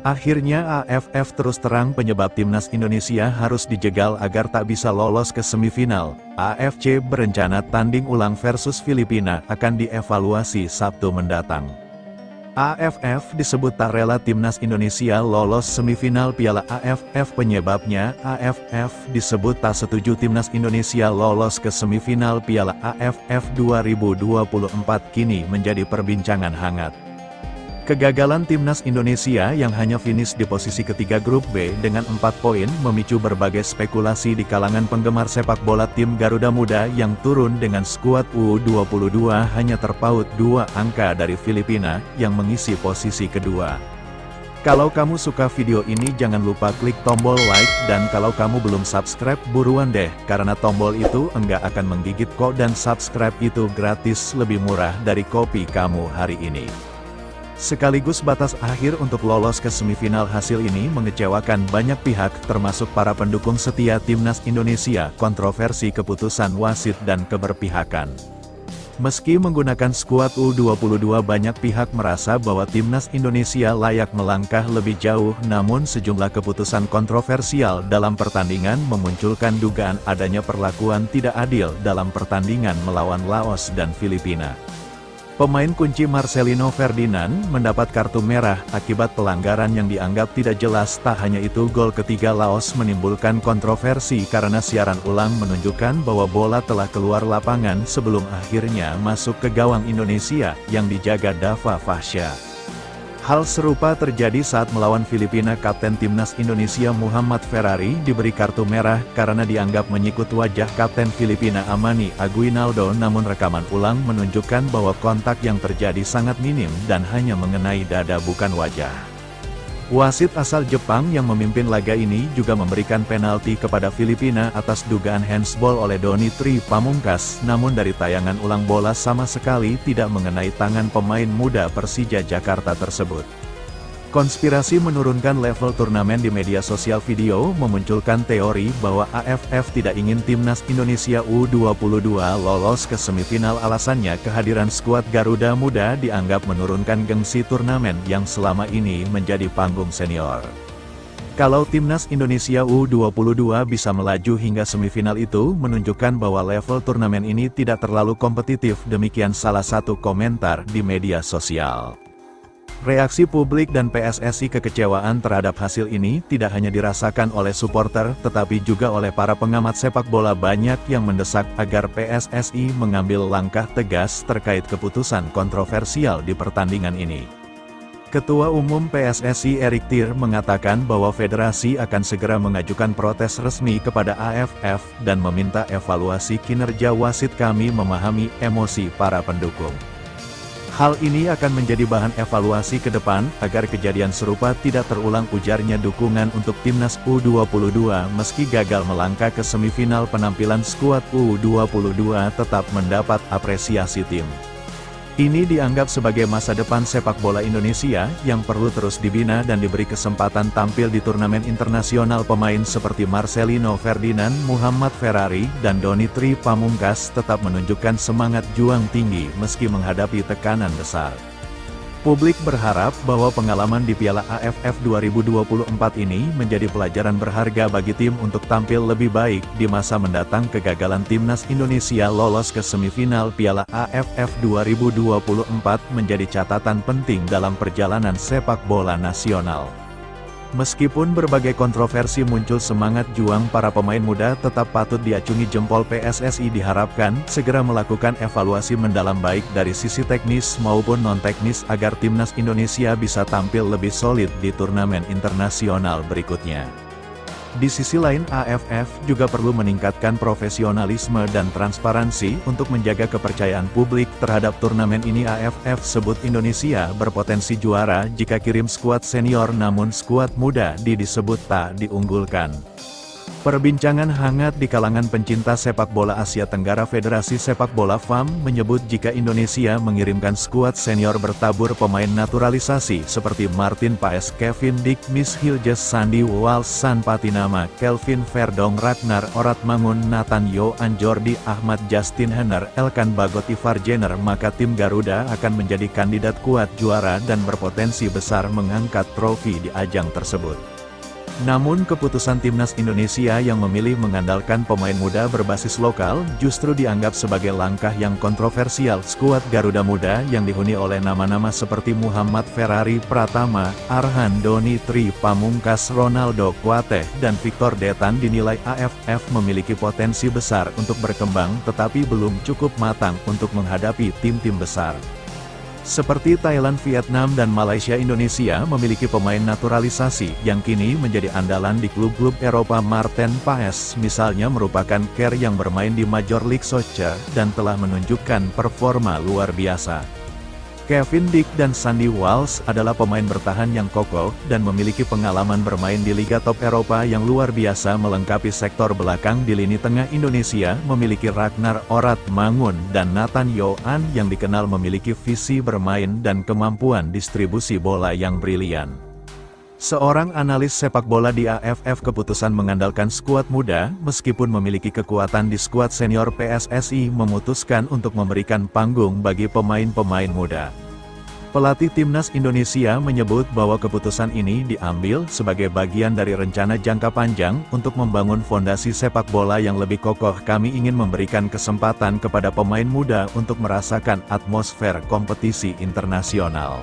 Akhirnya AFF terus terang penyebab timnas Indonesia harus dijegal agar tak bisa lolos ke semifinal. AFC berencana tanding ulang versus Filipina akan dievaluasi Sabtu mendatang. AFF disebut tak rela timnas Indonesia lolos semifinal Piala AFF. Penyebabnya, AFF disebut tak setuju timnas Indonesia lolos ke semifinal Piala AFF 2024 kini menjadi perbincangan hangat. Kegagalan timnas Indonesia yang hanya finish di posisi ketiga grup B dengan 4 poin memicu berbagai spekulasi di kalangan penggemar sepak bola tim Garuda Muda yang turun dengan skuad U22 hanya terpaut 2 angka dari Filipina yang mengisi posisi kedua. Kalau kamu suka video ini jangan lupa klik tombol like dan kalau kamu belum subscribe buruan deh karena tombol itu enggak akan menggigit kok dan subscribe itu gratis lebih murah dari kopi kamu hari ini. Sekaligus batas akhir untuk lolos ke semifinal. Hasil ini mengecewakan banyak pihak termasuk para pendukung setia timnas Indonesia. Kontroversi keputusan wasit dan keberpihakan. Meski menggunakan skuad U22 banyak pihak merasa bahwa timnas Indonesia layak melangkah lebih jauh namun sejumlah keputusan kontroversial dalam pertandingan memunculkan dugaan adanya perlakuan tidak adil dalam pertandingan melawan Laos dan Filipina. Pemain kunci Marcelino Ferdinand mendapat kartu merah akibat pelanggaran yang dianggap tidak jelas. Tak hanya itu, gol ketiga Laos menimbulkan kontroversi karena siaran ulang menunjukkan bahwa bola telah keluar lapangan sebelum akhirnya masuk ke gawang Indonesia yang dijaga Dava Fasya. Hal serupa terjadi saat melawan Filipina. Kapten timnas Indonesia Muhammad Ferrari diberi kartu merah karena dianggap menyikut wajah kapten Filipina Amani Aguinaldo, namun rekaman ulang menunjukkan bahwa kontak yang terjadi sangat minim dan hanya mengenai dada bukan wajah. Wasit asal Jepang yang memimpin laga ini juga memberikan penalti kepada Filipina atas dugaan handsball oleh Doni Tri Pamungkas, namun dari tayangan ulang bola sama sekali tidak mengenai tangan pemain muda Persija Jakarta tersebut. Konspirasi menurunkan level turnamen di media sosial. Video memunculkan teori bahwa AFF tidak ingin timnas Indonesia U22 lolos ke semifinal. Alasannya kehadiran skuad Garuda Muda dianggap menurunkan gengsi turnamen yang selama ini menjadi panggung senior. Kalau timnas Indonesia U22 bisa melaju hingga semifinal itu menunjukkan bahwa level turnamen ini tidak terlalu kompetitif. Demikian salah satu komentar di media sosial. Reaksi publik dan PSSI. Kekecewaan terhadap hasil ini tidak hanya dirasakan oleh supporter, tetapi juga oleh para pengamat sepak bola. Banyak yang mendesak agar PSSI mengambil langkah tegas terkait keputusan kontroversial di pertandingan ini. Ketua Umum PSSI Erick Thir mengatakan bahwa federasi akan segera mengajukan protes resmi kepada AFF dan meminta evaluasi kinerja wasit. Kami memahami emosi para pendukung. Hal ini akan menjadi bahan evaluasi ke depan, agar kejadian serupa tidak terulang, ujarnya. Dukungan untuk timnas U22 meski gagal melangkah ke semifinal. Penampilan skuad U22 tetap mendapat apresiasi tim. Ini dianggap sebagai masa depan sepak bola Indonesia, yang perlu terus dibina dan diberi kesempatan tampil di turnamen internasional. Pemain seperti Marcelino Ferdinand, Muhammad Ferrari, dan Doni Tri Pamungkas tetap menunjukkan semangat juang tinggi meski menghadapi tekanan besar. Publik berharap bahwa pengalaman di Piala AFF 2024 ini menjadi pelajaran berharga bagi tim untuk tampil lebih baik di masa mendatang. Kegagalan timnas Indonesia lolos ke semifinal Piala AFF 2024 menjadi catatan penting dalam perjalanan sepak bola nasional. Meskipun berbagai kontroversi muncul, semangat juang para pemain muda tetap patut diacungi jempol. PSSI diharapkan segera melakukan evaluasi mendalam baik dari sisi teknis maupun non-teknis agar timnas Indonesia bisa tampil lebih solid di turnamen internasional berikutnya. Di sisi lain, AFF juga perlu meningkatkan profesionalisme dan transparansi untuk menjaga kepercayaan publik terhadap turnamen ini. AFF sebut Indonesia berpotensi juara jika kirim skuad senior, namun skuad muda disebut tak diunggulkan. Perbincangan hangat di kalangan pencinta sepak bola Asia Tenggara. Federasi Sepak Bola FAM menyebut jika Indonesia mengirimkan skuad senior bertabur pemain naturalisasi seperti Martin Paes, Kevin Dick, Miss Hiljes, Sandy Walsh, San Patinama, Kelvin Verdong, Ragnar Oratmangun, Nathan Yohan, Jordi Ahmad, Justin Henner, Elkan Bagot, Ivar Jenner, maka tim Garuda akan menjadi kandidat kuat juara dan berpotensi besar mengangkat trofi di ajang tersebut. Namun keputusan timnas Indonesia yang memilih mengandalkan pemain muda berbasis lokal justru dianggap sebagai langkah yang kontroversial. Skuad Garuda Muda yang dihuni oleh nama-nama seperti Muhammad Ferrari Pratama, Arhan Doni, Tri Pamungkas, Ronaldo Kuateh, dan Victor Detan dinilai AFF memiliki potensi besar untuk berkembang tetapi belum cukup matang untuk menghadapi tim-tim besar. Seperti Thailand, Vietnam, dan Malaysia, Indonesia memiliki pemain naturalisasi yang kini menjadi andalan di klub-klub Eropa. Martin Paes misalnya merupakan carrier yang bermain di Major League Soccer dan telah menunjukkan performa luar biasa. Kevin Dick dan Sandy Walsh adalah pemain bertahan yang kokoh dan memiliki pengalaman bermain di Liga Top Eropa yang luar biasa. Melengkapi sektor belakang di lini tengah, Indonesia memiliki Ragnar Oratmangun dan Nathan Yohan yang dikenal memiliki visi bermain dan kemampuan distribusi bola yang brilian. Seorang analis sepak bola di AFF keputusan mengandalkan skuad muda, meskipun memiliki kekuatan di skuad senior. PSSI memutuskan untuk memberikan panggung bagi pemain-pemain muda. Pelatih timnas Indonesia menyebut bahwa keputusan ini diambil sebagai bagian dari rencana jangka panjang untuk membangun fondasi sepak bola yang lebih kokoh. Kami ingin memberikan kesempatan kepada pemain muda untuk merasakan atmosfer kompetisi internasional.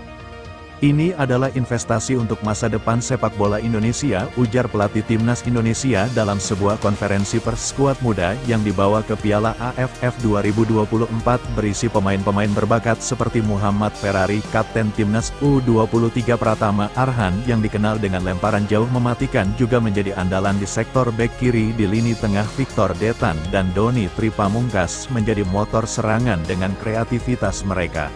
Ini adalah investasi untuk masa depan sepak bola Indonesia, ujar pelatih timnas Indonesia dalam sebuah konferensi pers. Skuad muda yang dibawa ke Piala AFF 2024 berisi pemain-pemain berbakat seperti Muhammad Ferrari, kapten timnas U23, Pratama Arhan yang dikenal dengan lemparan jauh mematikan juga menjadi andalan di sektor bek kiri. Di lini tengah, Victor Detan dan Doni Tri Pamungkas menjadi motor serangan dengan kreativitas mereka.